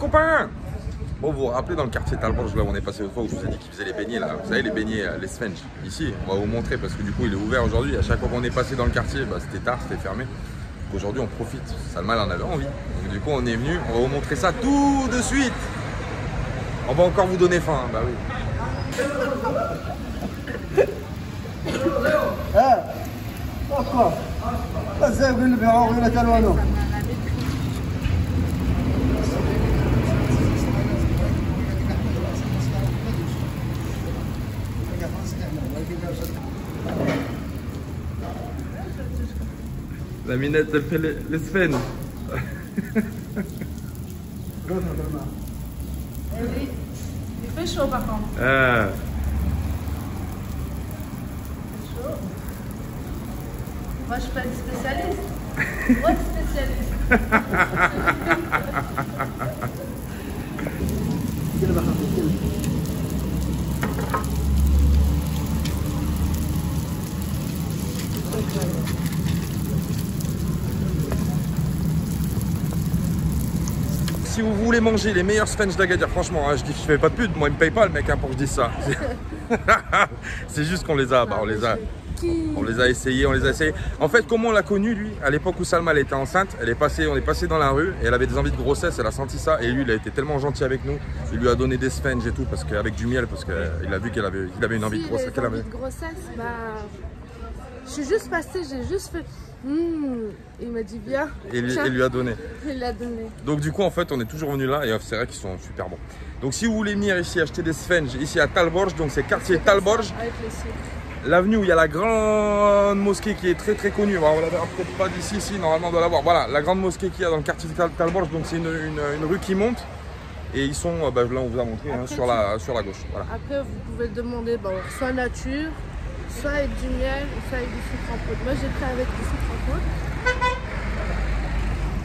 copains! Bon, vous vous rappelez dans le quartier Talborge, là où on est passé l'autre fois, où je vous ai dit qu'ils faisaient les beignets, là. Vous savez, les beignets, les Svenj. Ici, on va vous montrer parce que du coup, il est ouvert aujourd'hui. À chaque fois qu'on est passé dans le quartier, bah, c'était tard, c'était fermé. Donc aujourd'hui, on profite. Salma en avait envie. Donc du coup, on est venu, on va vous montrer ça tout de suite. On va encore vous donner faim, hein. Bah oui. La minette, elle fait les Sven. Oui, il fait chaud par contre. Ah. C'est chaud. Moi, je suis pas une spécialiste. Moi, je suis spécialiste. Si vous voulez manger les meilleurs Svenj d'Agadir, franchement, hein, je fais pas de pute, moi il me paye pas le mec hein, pour que je dise ça. C'est juste qu'on les a, bah, on les a essayés, En fait, comment on l'a connu lui? À l'époque où Salma elle était enceinte, on est passé dans la rue et elle avait des envies de grossesse, elle a senti ça et lui il a été tellement gentil avec nous, il lui a donné des Svenj et tout parce qu'avec du miel parce qu'il a vu qu'il avait une envie de grossesse. Bah, je suis juste passée, j'ai juste fait. Il m'a dit bien. Et il lui a donné. Il l'a donné. Donc du coup en fait on est toujours venu là et c'est vrai qu'ils sont super bons. Donc si vous voulez venir ici acheter des Svenj, ici à Talborge, donc c'est quartier Talborge. Avec les sucres. L'avenue où il y a la grande mosquée qui est très très connue. On la verra peut-être pas d'ici, si normalement on doit la voir. Voilà, la grande mosquée qu'il y a dans le quartier Talborge, donc c'est une rue qui monte. Et ils sont, bah, là on vous a montré, hein, sur la gauche. Voilà. Après vous pouvez le demander soit nature, soit avec du miel, soit avec du sucre en poudre. Moi j'ai pris avec du sucre en poudre.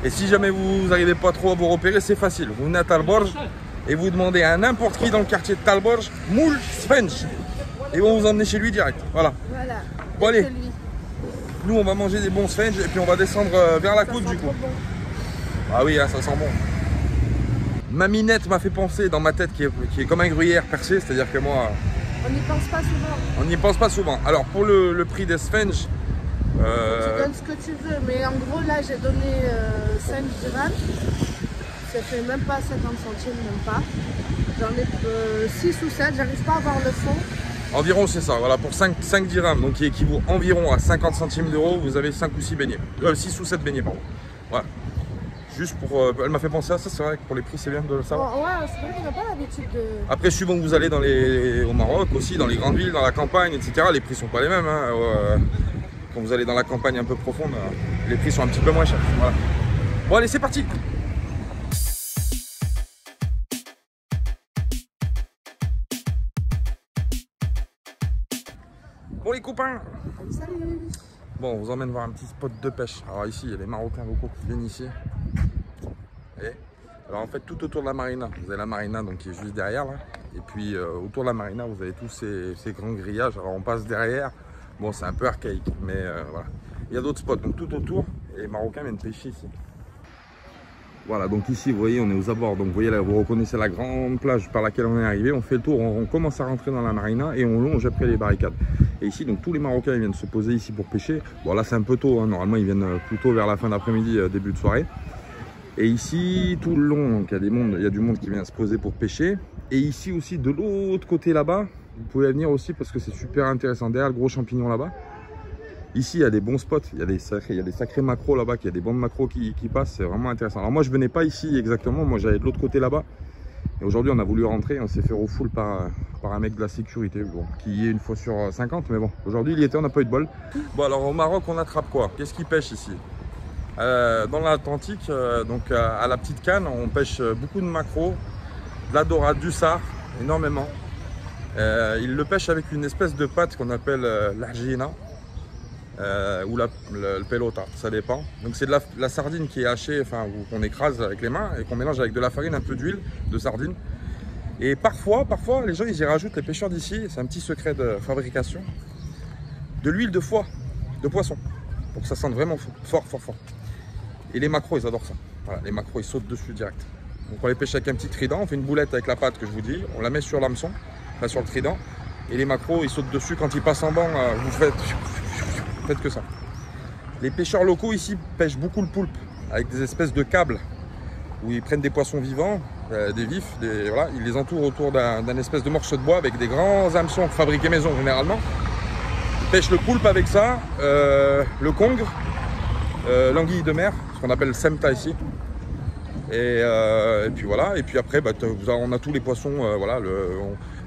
Et si jamais vous n'arrivez pas trop à vous repérer, c'est facile. Vous venez à Talborge et vous demandez à n'importe qui dans le quartier de Talborge, moule Svenj. Et ils vont vous emmener chez lui direct. Voilà. Bon allez, nous on va manger des bons Svenj et puis on va descendre vers la côte du coup. Bon. Ah oui, hein, ça sent bon. Ma minette m'a fait penser dans ma tête qui est comme un gruyère percé, c'est-à-dire que moi... On n'y pense pas souvent. On n'y pense pas souvent. Alors pour le prix des Svenj... Tu donnes ce que tu veux, mais en gros là j'ai donné 5 dirhams. Ça fait même pas 50 centimes, même pas. J'en ai 6 ou 7, j'arrive pas à voir le fond. Environ c'est ça, voilà, pour 5 dirhams, donc qui équivaut environ à 50 centimes d'euros, vous avez 5 ou 6 beignets. 6 ou 7 beignets, pardon. Voilà. Juste pour... elle m'a fait penser à ça, c'est vrai que pour les prix c'est bien de le savoir. Ouais, c'est vrai qu'on n'a pas l'habitude de... Après, suivant que vous allez au Maroc aussi, dans les grandes villes, dans la campagne, etc., les prix sont pas les mêmes. Hein. Quand vous allez dans la campagne un peu profonde, les prix sont un petit peu moins chers. Voilà. Bon allez, c'est parti! Bon les copains! Salut! Bon, on vous emmène voir un petit spot de pêche. Alors ici, il y a les Marocains locaux qui viennent ici. Et alors en fait, tout autour de la marina, vous avez la marina donc, qui est juste derrière là. Et puis autour de la marina, vous avez tous ces grands grillages. Alors on passe derrière. Bon, c'est un peu archaïque, mais voilà. Il y a d'autres spots, donc tout autour. Et les Marocains viennent pêcher ici. Voilà, donc ici, vous voyez, on est aux abords. Donc vous voyez là, vous reconnaissez la grande plage par laquelle on est arrivé. On fait le tour, on commence à rentrer dans la marina et on longe après les barricades. Et ici, donc tous les Marocains ils viennent se poser ici pour pêcher. Bon, là c'est un peu tôt, hein. Normalement ils viennent plutôt vers la fin d'après-midi, début de soirée. Et ici, tout le long, donc, il y a du monde qui vient se poser pour pêcher. Et ici aussi, de l'autre côté là-bas, vous pouvez venir aussi parce que c'est super intéressant. Derrière le gros champignon là-bas, ici il y a des bons spots, il y a des sacrés macros là-bas, il y a des bandes macros qui passent, c'est vraiment intéressant. Alors moi je venais pas ici exactement, moi j'allais de l'autre côté là-bas. Et aujourd'hui on a voulu rentrer, on s'est fait refoule par un mec de la sécurité, bon, qui y est une fois sur 50, mais bon, aujourd'hui il y était, on n'a pas eu de bol. Bon alors au Maroc on attrape quoi? Qu'est-ce qu'ils pêchent ici? Dans l'Atlantique, donc à la petite canne, on pêche beaucoup de maquereaux, de la dorade, du sard, énormément. Ils le pêchent avec une espèce de pâte qu'on appelle l'argina ou le pelota, ça dépend. Donc c'est de la sardine qui est hachée, enfin qu'on écrase avec les mains et qu'on mélange avec de la farine, un peu d'huile de sardine. Et parfois les gens ils y rajoutent, les pêcheurs d'ici, c'est un petit secret de fabrication, de l'huile de foie, de poisson, pour que ça sente vraiment fort. Et les maquereaux ils adorent ça. Voilà, les maquereaux ils sautent dessus direct. Donc on les pêche avec un petit trident, on fait une boulette avec la patte que je vous dis, on la met sur l'hameçon, enfin sur le trident, et les maquereaux ils sautent dessus quand ils passent en banc, vous faites que ça. Les pêcheurs locaux ici pêchent beaucoup le poulpe avec des espèces de câbles où ils prennent des poissons vivants, des vifs, voilà, ils les entourent autour d'un espèce de morceau de bois avec des grands hameçons fabriqués maison généralement. Ils pêchent le poulpe avec ça, le congre, l'anguille de mer, ce qu'on appelle le semta ici. Et puis voilà, et puis après on a tous les poissons, voilà,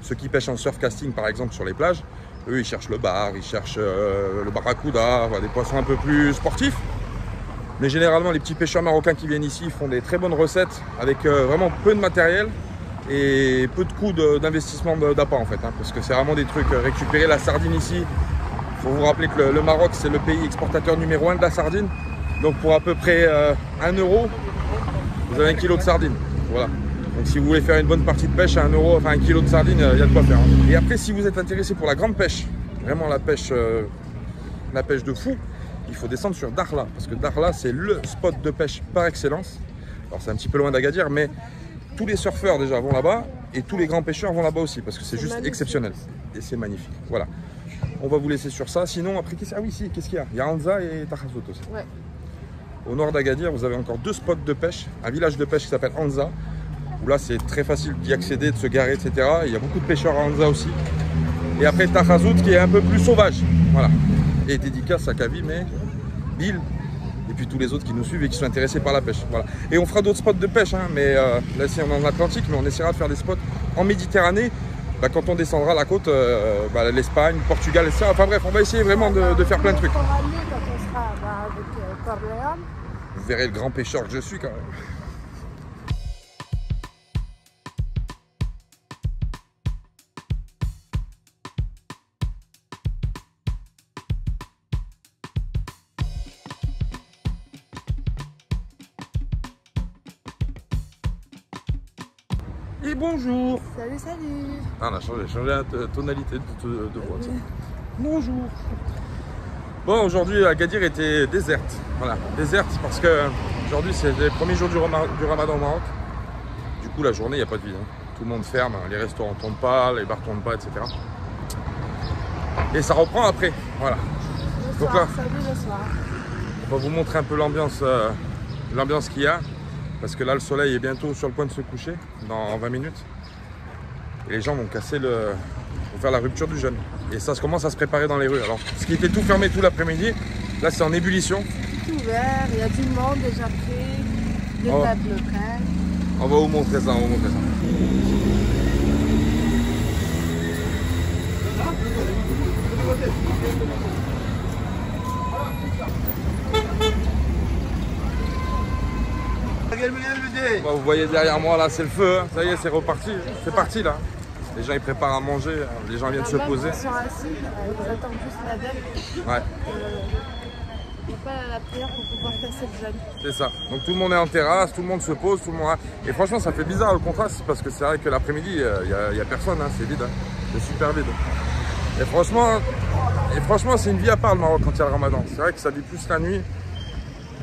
ceux qui pêchent en surf casting par exemple sur les plages, eux ils cherchent le bar, ils cherchent le barracuda, voilà, des poissons un peu plus sportifs. Mais généralement les petits pêcheurs marocains qui viennent ici font des très bonnes recettes avec vraiment peu de matériel et peu de coûts d'investissement d'appât en fait, hein, parce que c'est vraiment des trucs récupérés. La sardine ici, il faut vous rappeler que le Maroc c'est le pays exportateur numéro 1 de la sardine, donc pour à peu près 1 euro, vous avez 1 kilo de sardines, voilà. Donc si vous voulez faire une bonne partie de pêche à 1 euro, enfin 1 kilo de sardines, il y a de quoi faire. Hein. Et après, si vous êtes intéressé pour la grande pêche, vraiment la pêche de fou, il faut descendre sur Dakhla, parce que Dakhla c'est le spot de pêche par excellence. Alors c'est un petit peu loin d'Agadir, mais tous les surfeurs déjà vont là-bas et tous les grands pêcheurs vont là-bas aussi, parce que c'est juste exceptionnel et c'est magnifique. Voilà. On va vous laisser sur ça. Sinon après, ah oui, si, qu'est-ce qu'il y a? Il y a Anza et Takhazot aussi. Ouais. Au nord d'Agadir, vous avez encore 2 spots de pêche, un village de pêche qui s'appelle Anza, où là c'est très facile d'y accéder, de se garer, etc. Il y a beaucoup de pêcheurs à Anza aussi. Et après Takhazot qui est un peu plus sauvage, voilà. Et dédicace à Kavi, mais Bill, et puis tous les autres qui nous suivent et qui sont intéressés par la pêche. Voilà. Et on fera d'autres spots de pêche, hein, mais là c'est en Atlantique, mais on essaiera de faire des spots en Méditerranée. Quand on descendra la côte, l'Espagne, le Portugal, etc. Enfin bref, on va essayer vraiment de faire plein de trucs. Vous verrez le grand pêcheur que je suis quand même. Et bonjour. Salut, salut. Ah, on a changé la tonalité de voix. Oui. Bonjour. Bon, aujourd'hui, Agadir était déserte. Voilà, déserte parce que aujourd'hui, c'est le premier jour du Ramadan au Maroc. Du coup, la journée, il n'y a pas de vie. Hein. Tout le monde ferme, les restaurants ne tournent pas, les bars ne tournent pas, etc. Et ça reprend après. Voilà. Le soir, là, le soir. On va vous montrer un peu l'ambiance qu'il y a. Parce que là, le soleil est bientôt sur le point de se coucher, dans 20 minutes. Et les gens vont casser vont faire la rupture du jeûne. Et ça commence à se préparer dans les rues. Alors, ce qui était tout fermé tout l'après-midi, là, c'est en ébullition. Tout ouvert, il y a du monde déjà pris, des tables locales. On va vous montrer ça, Bon, vous voyez derrière moi là, c'est le feu, hein. Ça y est, c'est reparti, c'est parti là. Les gens ils préparent à manger, les gens viennent se poser. Ils sont assis, ils attendent juste la dame. Ouais. Il n'y a pas la prière pour pouvoir casser le jeûne. C'est ça. Donc tout le monde est en terrasse, tout le monde se pose, tout le monde. Et franchement, ça fait bizarre le contraste parce que c'est vrai que l'après-midi, il y a personne, hein. C'est vide, hein. C'est super vide. Et franchement, c'est une vie à part le Maroc quand il y a le Ramadan. C'est vrai que ça vit plus la nuit.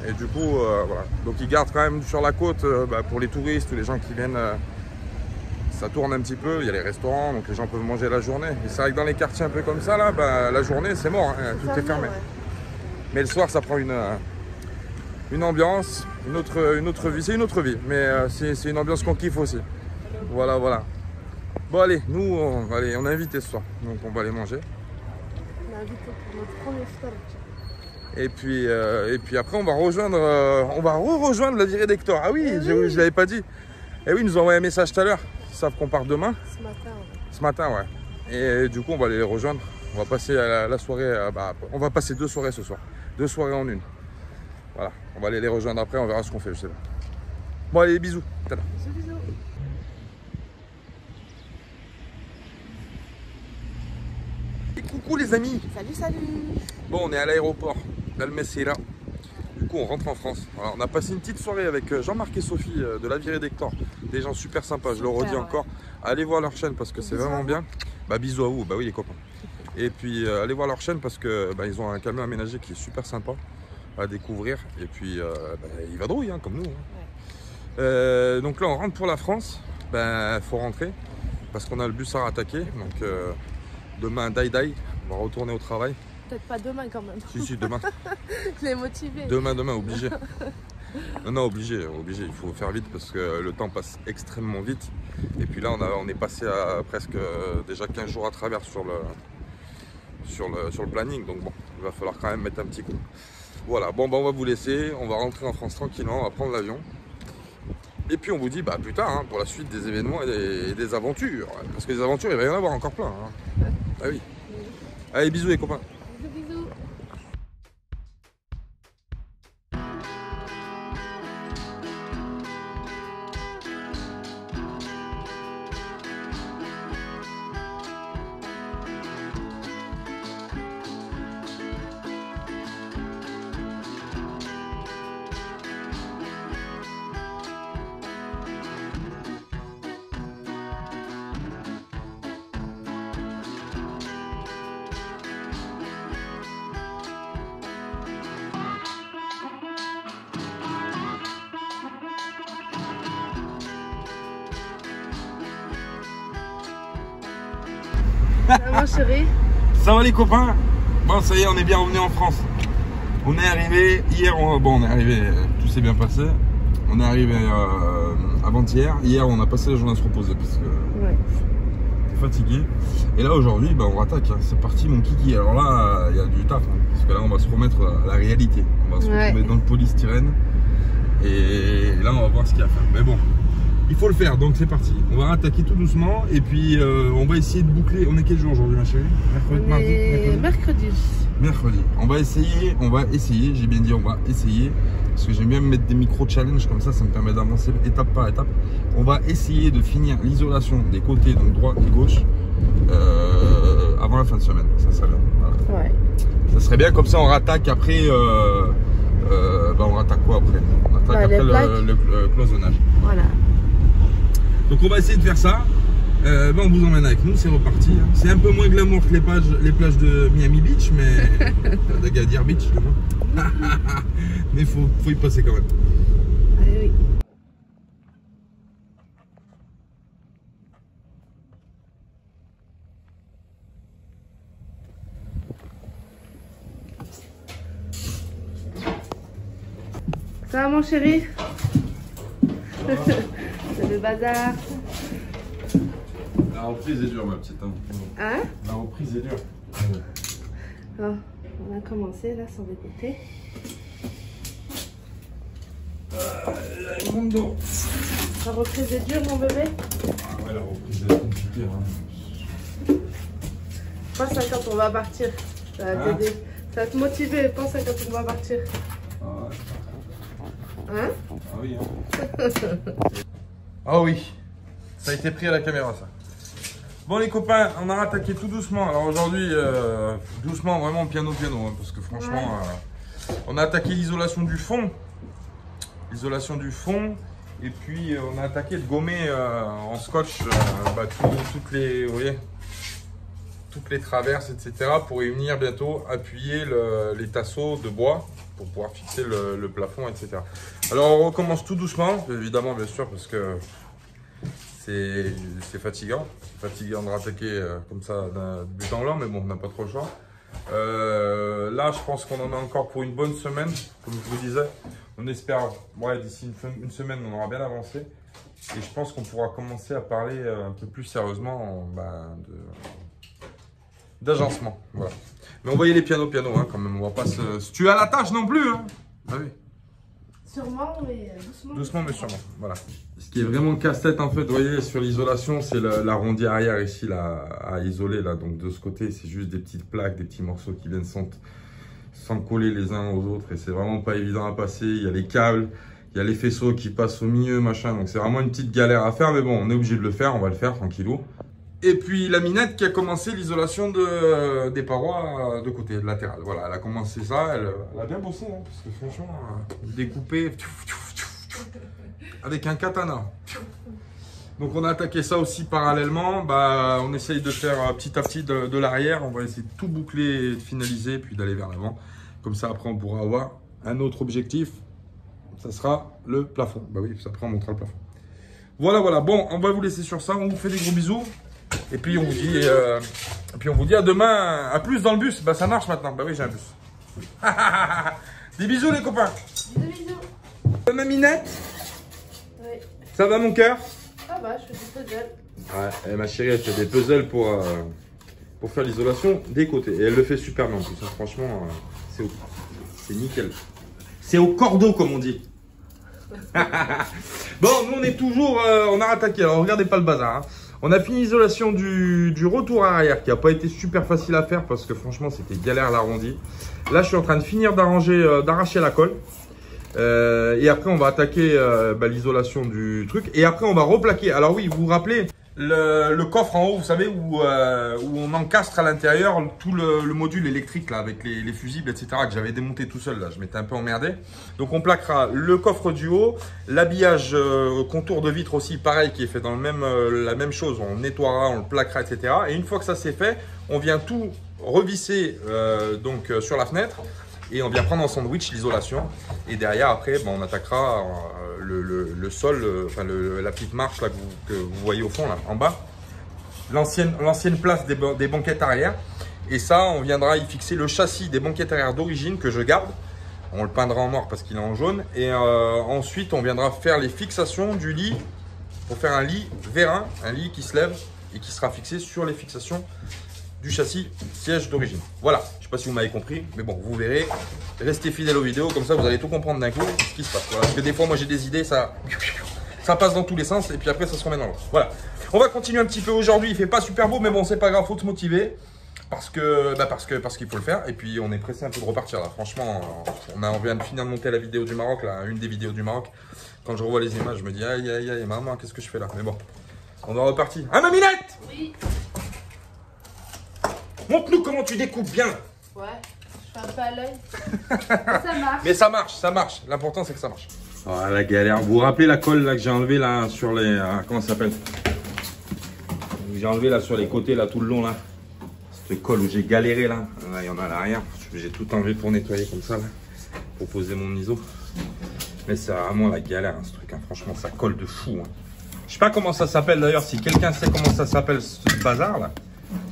Et du coup, voilà. Donc ils gardent quand même sur la côte pour les touristes ou les gens qui viennent. Ça tourne un petit peu, il y a les restaurants, donc les gens peuvent manger la journée. Et c'est vrai que dans les quartiers un peu comme ça, là, la journée c'est mort, hein, tout est fermé. Ouais. Mais le soir ça prend une ambiance, une autre vie. C'est une autre vie, mais c'est une ambiance qu'on kiffe aussi. Voilà, voilà. Bon allez, nous on est invités ce soir, donc on va aller manger. On est invités pour notre premier stage. Et puis après on va rejoindre la virée d'Hector. Ah oui, je ne l'avais pas dit. Et oui, ils nous ont envoyé un message tout à l'heure. Ils savent qu'on part demain. Ce matin, ouais. Ce matin, ouais. Et du coup, on va aller les rejoindre. On va passer la soirée. On va passer 2 soirées ce soir. 2 soirées en une. Voilà. On va aller les rejoindre après. On verra ce qu'on fait, je sais pas. Bon, allez, bisous. Tout à l'heure. Bisous. Et coucou les amis. Salut. Bon, on est à l'aéroport d'Al-Messaira. Du coup, on rentre en France. Alors, on a passé une petite soirée avec Jean-Marc et Sophie de la virée d'Hector. Des gens super sympas, je le redis encore. Allez voir leur chaîne parce que c'est vraiment bien. Bisous à vous, oui les copains. Et puis allez voir leur chaîne parce que ils ont un camion aménagé qui est super sympa à découvrir. Et puis il vadrouille hein, comme nous. Hein. Donc là, on rentre pour la France. Ben, faut rentrer parce qu'on a le bus à rattaquer. Donc demain, die, on va retourner au travail. Peut-être pas demain quand même. Si, demain. Je l'ai motivé. Demain, obligé. Non, obligé. Il faut faire vite parce que le temps passe extrêmement vite. Et puis là, on est passé à presque déjà 15 jours à travers sur le planning. Donc bon, il va falloir quand même mettre un petit coup. Voilà, bon, on va vous laisser. On va rentrer en France tranquillement, on va prendre l'avion. Et puis on vous dit plus tard hein, pour la suite des événements et des aventures. Parce que des aventures, il va y en avoir encore plein. Hein. Ah oui. Allez, bisous les copains. Bisous. Ça va chérie? Ça va les copains? Bon ça y est, on est bien revenu en France. On est arrivé hier, on est arrivé, tout s'est bien passé. On est arrivé avant-hier. Hier on a passé la journée à se reposer parce que on est fatigué. Et là aujourd'hui on rattaque, hein. C'est parti mon kiki. Alors là il y a du taf hein, parce que là on va se remettre à la réalité. On va se retrouver dans le polystyrène. Et là on va voir ce qu'il y a à faire. Mais bon, il faut le faire, donc c'est parti. On va attaquer tout doucement et puis on va essayer de boucler. On est quel jour aujourd'hui ma chérie? Mercredi. On va essayer, j'ai bien dit on va essayer. Parce que j'aime bien me mettre des micro-challenges comme ça me permet d'avancer étape par étape. On va essayer de finir l'isolation des côtés, donc droit et gauche, avant la fin de semaine. Ça serait bien. Voilà. Ouais. Ça serait bien, comme ça on rattaque après. On rattaque quoi après? On attaque après le cloisonnage. Voilà. Donc on va essayer de faire ça. On vous emmène avec nous, c'est reparti. Hein. C'est un peu moins glamour que les plages de Miami Beach, mais de Gadir Beach, du moins. Mais faut y passer quand même. Allez, oui. Ça va mon chéri? C'est le bazar. La reprise est dure ma petite. Hein? La reprise est dure. Oh, on a commencé là sur les côtés. Mon dos. La reprise est dure mon bébé? Ah ouais, la reprise est compliquée. Hein. Pense à quand on va partir. Ça va t'aider. Ça va te motiver. Pense à quand on va partir. Hein? Ah oui. Hein. Ah oui. Ça a été pris à la caméra ça. Bon les copains, on a attaqué tout doucement. Alors aujourd'hui, doucement, vraiment piano, hein, parce que franchement, on a attaqué l'isolation du fond. Et puis on a attaqué de gommer en scotch toutes les, vous voyez, toutes les traverses, etc. pour y venir bientôt appuyer les tasseaux de bois pour pouvoir fixer le plafond, etc. Alors on recommence tout doucement, évidemment, bien sûr, parce que c'est fatigant. C'est fatigant de rattaquer comme ça d'un but en blanc, mais bon, on n'a pas trop le choix. Là, je pense qu'on en a encore pour une bonne semaine, comme je vous disais. On espère, d'ici une semaine, on aura bien avancé. Et je pense qu'on pourra commencer à parler un peu plus sérieusement d'agencement. Voilà. Mais on voyait les pianos hein, quand même. On va pas se tuer à la tâche non plus. Hein. Ah oui. Sûrement, mais doucement. Doucement, mais sûrement. Voilà. Ce qui est vraiment casse-tête, en fait, vous voyez, sur l'isolation, c'est l'arrondi arrière ici, là, à isoler. Là. Donc de ce côté, c'est juste des petites plaques, des petits morceaux qui viennent sans coller les uns aux autres. Et c'est vraiment pas évident à passer. Il y a les câbles, il y a les faisceaux qui passent au milieu, machin. Donc c'est vraiment une petite galère à faire. Mais bon, on est obligé de le faire. On va le faire tranquillou. Et puis la minette qui a commencé l'isolation des parois de côté, de latéral. Voilà, elle a commencé ça, elle a bien bossé, hein, parce que franchement, découpé avec un katana. Donc on a attaqué ça aussi parallèlement. On essaye de faire petit à petit de l'arrière. On va essayer de tout boucler, de finaliser, puis d'aller vers l'avant. Comme ça, après, on pourra avoir un autre objectif. Ça sera le plafond. Bah oui, après on montrera le plafond. Voilà, voilà. Bon, on va vous laisser sur ça. On vous fait des gros bisous. Et puis on vous dit, à demain. À plus dans le bus. Bah ça marche maintenant. Bah oui, j'ai un bus. Des bisous les copains. Des bisous. Ma Minette. Oui. Ça va mon cœur? Ça va, je fais du puzzle. Ouais, et ma chérie, elle fait des puzzles pour faire l'isolation des côtés. Et elle le fait super bien en plus. Hein. Franchement, c'est nickel. C'est au cordeau comme on dit. Bon, nous on est toujours, on a attaqué. Alors regardez pas le bazar. Hein. On a fini l'isolation du retour arrière qui n'a pas été super facile à faire parce que franchement c'était galère l'arrondi. Là je suis en train de finir d'arracher la colle. Et après on va attaquer l'isolation du truc. Et après on va replaquer. Alors oui, vous vous rappelez le coffre en haut, vous savez, où on encastre à l'intérieur tout le module électrique là, avec les fusibles, etc. que j'avais démonté tout seul là. Je m'étais un peu emmerdé. Donc on plaquera le coffre du haut, l'habillage contour de vitre aussi, pareil, qui est fait dans la même chose. On nettoiera, on le plaquera, etc. Et une fois que ça c'est fait, on vient tout revisser sur la fenêtre. Et on vient prendre en sandwich l'isolation. Et derrière, après, on attaquera le sol, la petite marche là, que vous voyez au fond, là, en bas. L'ancienne place des banquettes arrière. Et ça, on viendra y fixer le châssis des banquettes arrière d'origine que je garde. On le peindra en noir parce qu'il est en jaune. Et ensuite, on viendra faire les fixations du lit pour faire un lit vérin, un lit qui se lève et qui sera fixé sur les fixations du châssis siège d'origine. Voilà, je ne sais pas si vous m'avez compris, mais bon, vous verrez. Restez fidèles aux vidéos, comme ça vous allez tout comprendre d'un coup ce qui se passe. Voilà, parce que des fois, moi j'ai des idées, ça passe dans tous les sens et puis après ça se remet dans l'autre. Voilà, on va continuer un petit peu aujourd'hui. Il fait pas super beau, mais bon, c'est pas grave, faut se motiver parce qu'il faut le faire. Et puis on est pressé un peu de repartir là. Franchement, on vient de finir de monter la vidéo du Maroc, là, une des vidéos du Maroc. Quand je revois les images, je me dis aïe aïe aïe, maman, qu'est-ce que je fais là? Mais bon, on est reparti. Ah, ma Minette! Oui. Montre-nous comment tu découpes bien. Ouais, je fais un peu à l'œil. Ça marche. Mais ça marche, ça marche. L'important c'est que ça marche. Oh la galère. Vous vous rappelez la colle là que j'ai enlevée là sur les... comment ça s'appelle? J'ai enlevé là sur les côtés là tout le long là. Cette colle où j'ai galéré là. Là il y en a à l'arrière. J'ai tout enlevé pour nettoyer comme ça là. Pour poser mon ISO. Mais c'est vraiment la galère hein, ce truc. Hein. Franchement ça colle de fou. Hein. Je sais pas comment ça s'appelle d'ailleurs. Si quelqu'un sait comment ça s'appelle ce bazar là.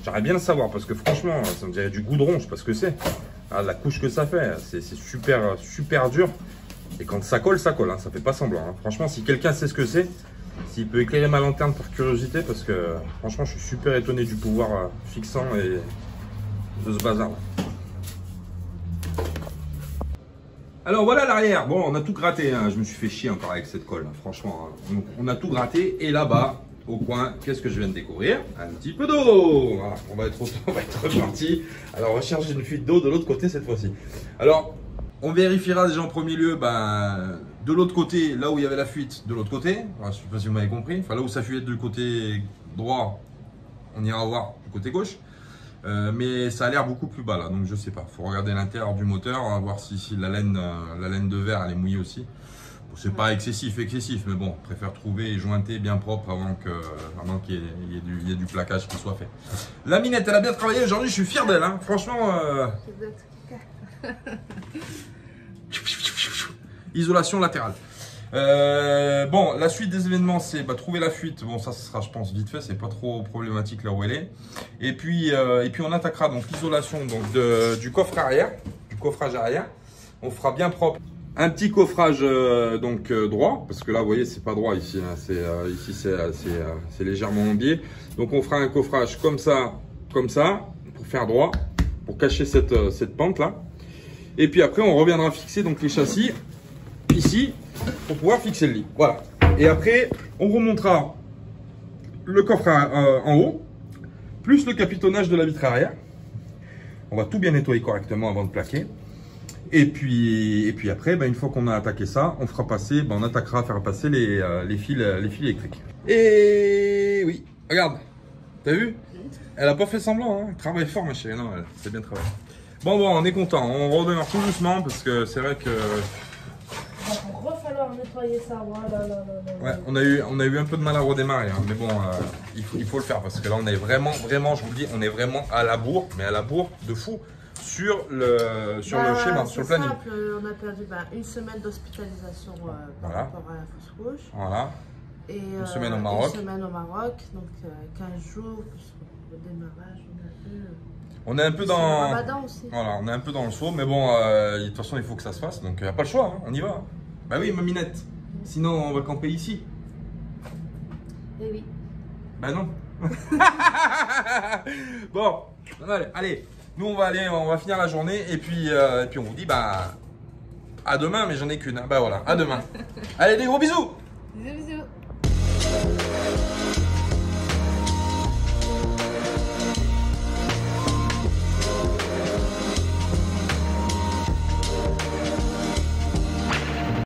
J'aimerais bien le savoir parce que franchement, ça me dirait du goudron, je sais pas ce que c'est. Ah, la couche que ça fait, c'est super dur. Et quand ça colle, hein, ça fait pas semblant. Hein. Franchement, si quelqu'un sait ce que c'est, s'il peut éclairer ma lanterne par curiosité, parce que franchement, je suis super étonné du pouvoir fixant et de ce bazar. Alors voilà l'arrière. Bon, on a tout gratté. Hein. Je me suis fait chier encore avec cette colle. Hein. Franchement, hein. Donc, on a tout gratté et là-bas. Au coin, qu'est-ce que je viens de découvrir? Un petit peu d'eau. Voilà, on va être reparti. Alors, recherche une fuite d'eau de l'autre côté cette fois-ci. Alors, on vérifiera déjà en premier lieu de l'autre côté, là où il y avait la fuite, de l'autre côté. Voilà, je ne sais pas si vous m'avez compris. Enfin, là où ça fuite du côté droit, on ira voir du côté gauche. Mais ça a l'air beaucoup plus bas là, donc je sais pas. Il faut regarder l'intérieur du moteur, on va voir si la laine de verre elle est mouillée aussi. C'est pas excessif, mais bon, je préfère trouver et jointer bien propre avant qu'il y ait du plaquage qui soit fait. La Minette, elle a bien travaillé aujourd'hui, je suis fier d'elle, hein. Franchement. Isolation latérale. Bon, la suite des événements, c'est trouver la fuite. Bon, ça sera, je pense, vite fait, c'est pas trop problématique là où elle est. Et puis on attaquera donc l'isolation du coffre arrière, du coffrage arrière. On fera bien propre. Un petit coffrage droit, parce que là, vous voyez, c'est pas droit ici. Hein, ici, c'est légèrement en biais. Donc, on fera un coffrage comme ça, pour faire droit, pour cacher cette pente là. Et puis après, on reviendra fixer donc les châssis ici pour pouvoir fixer le lit. Voilà. Et après, on remontera le coffre en haut, plus le capitonnage de la vitre arrière. On va tout bien nettoyer correctement avant de plaquer. Et puis après, une fois qu'on a attaqué ça, on fera passer, on attaquera à faire passer les fils électriques. Et oui, regarde, t'as vu? Elle a pas fait semblant, hein. Elle travaille fort ma chérie, non, c'est bien travaillé. Bon, on est content, on redémarre tout doucement parce que c'est vrai que... Il va falloir nettoyer ça, voilà. Ouais, on a eu un peu de mal à redémarrer, hein. Mais bon, il faut le faire parce que là on est vraiment, je vous le dis, on est vraiment à la bourre, mais à la bourre de fou. sur le schéma, sur le planning. Simple, on a perdu une semaine d'hospitalisation par rapport à la fausse couche. Voilà. Et une semaine au Maroc. Une semaine au Maroc, donc 15 jours, plus le démarrage, on est un peu dans. Le Ramadan aussi. Voilà, on est un peu dans le saut, mais bon, de toute façon, il faut que ça se fasse, donc il n'y a pas le choix, hein, on y va. Hein. Bah oui, maminette. Sinon, on va camper ici. Eh oui. Bah non. Bon, allez, nous on va finir la journée et puis on vous dit à demain, mais j'en ai qu'une. Hein. Bah voilà, à demain. Allez, des gros bisous. Bisous, bisous.